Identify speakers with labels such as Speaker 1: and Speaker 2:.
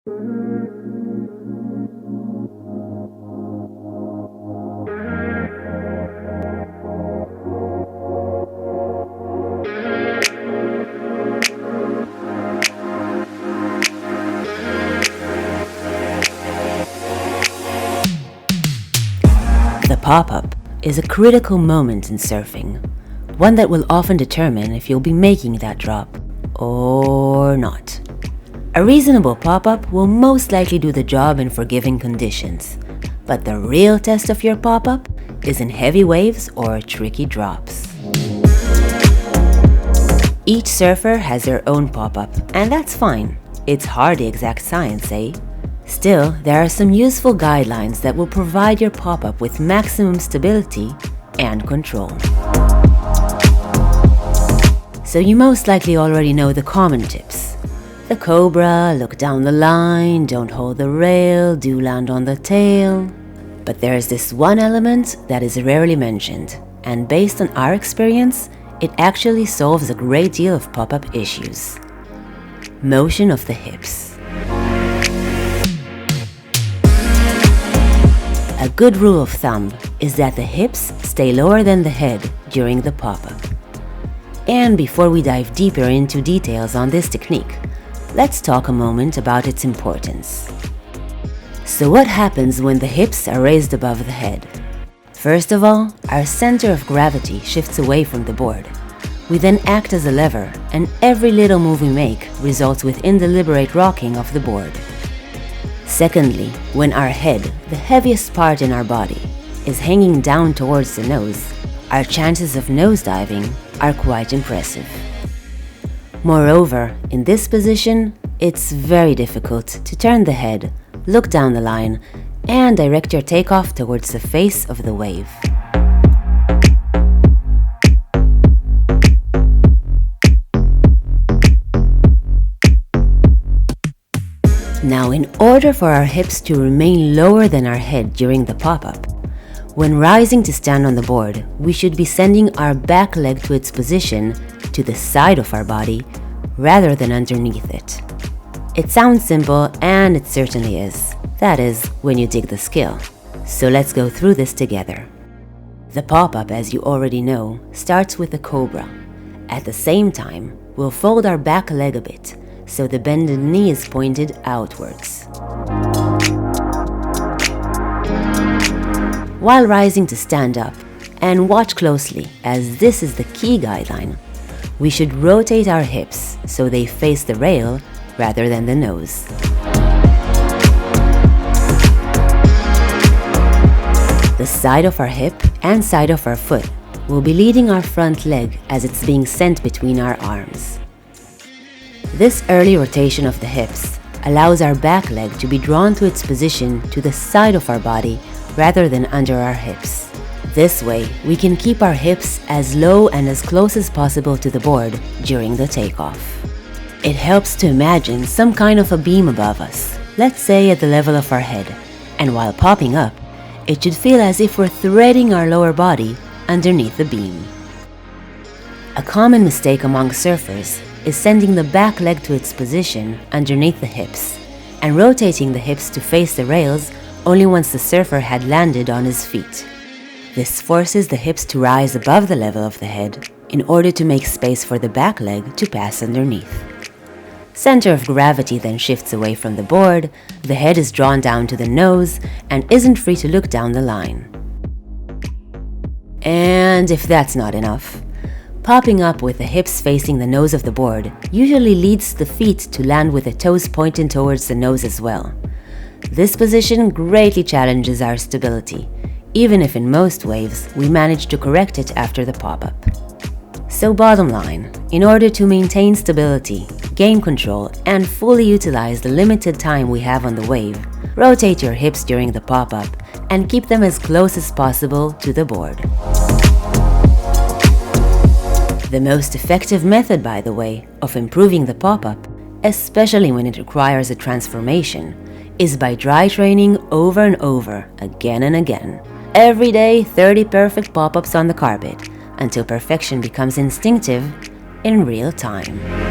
Speaker 1: The pop-up is a critical moment in surfing, one that will often determine if you'll be making that drop or not. A reasonable pop-up will most likely do the job in forgiving conditions, but the real test of your pop-up is in heavy waves or tricky drops. Each surfer has their own pop-up, and that's fine. It's hardly exact science, eh? Still, there are some useful guidelines that will provide your pop-up with maximum stability and control. So you most likely already know the common tips. The cobra, look down the line, don't hold the rail, do land on the tail. But there is this one element that is rarely mentioned, and based on our experience, it actually solves a great deal of pop-up issues. Motion of the hips. A good rule of thumb is that the hips stay lower than the head during the pop-up. And before we dive deeper into details on this technique, let's talk a moment about its importance. So what happens when the hips are raised above the head? First of all, our center of gravity shifts away from the board. We then act as a lever, and every little move we make results within the deliberate rocking of the board. Secondly, when our head, the heaviest part in our body, is hanging down towards the nose, our chances of nosediving are quite impressive. Moreover, in this position, it's very difficult to turn the head, look down the line, and direct your takeoff towards the face of the wave. Now, in order for our hips to remain lower than our head during the pop-up, when rising to stand on the board, we should be sending our back leg to its position to the side of our body rather than underneath it. It sounds simple, and it certainly is. That is, when you dig the skill. So let's go through this together. The pop-up, as you already know, starts with the cobra. At the same time, we'll fold our back leg a bit, so the bended knee is pointed outwards. While rising to stand up, and watch closely as this is the key guideline, we should rotate our hips so they face the rail rather than the nose. The side of our hip and side of our foot will be leading our front leg as it's being sent between our arms. This early rotation of the hips allows our back leg to be drawn to its position to the side of our body rather than under our hips. This way, we can keep our hips as low and as close as possible to the board during the takeoff. It helps to imagine some kind of a beam above us, let's say at the level of our head, and while popping up, it should feel as if we're threading our lower body underneath the beam. A common mistake among surfers is sending the back leg to its position underneath the hips and rotating the hips to face the rails only once the surfer had landed on his feet. This forces the hips to rise above the level of the head in order to make space for the back leg to pass underneath. Center of gravity then shifts away from the board, the head is drawn down to the nose and isn't free to look down the line. And if that's not enough, popping up with the hips facing the nose of the board usually leads the feet to land with the toes pointing towards the nose as well. This position greatly challenges our stability, even if in most waves we manage to correct it after the pop-up. So bottom line, in order to maintain stability, gain control, and fully utilize the limited time we have on the wave, rotate your hips during the pop-up and keep them as close as possible to the board. The most effective method, by the way, of improving the pop-up, especially when it requires a transformation, is by dry training over and over, again and again. Every day, 30 perfect pop-ups on the carpet, until perfection becomes instinctive in real time.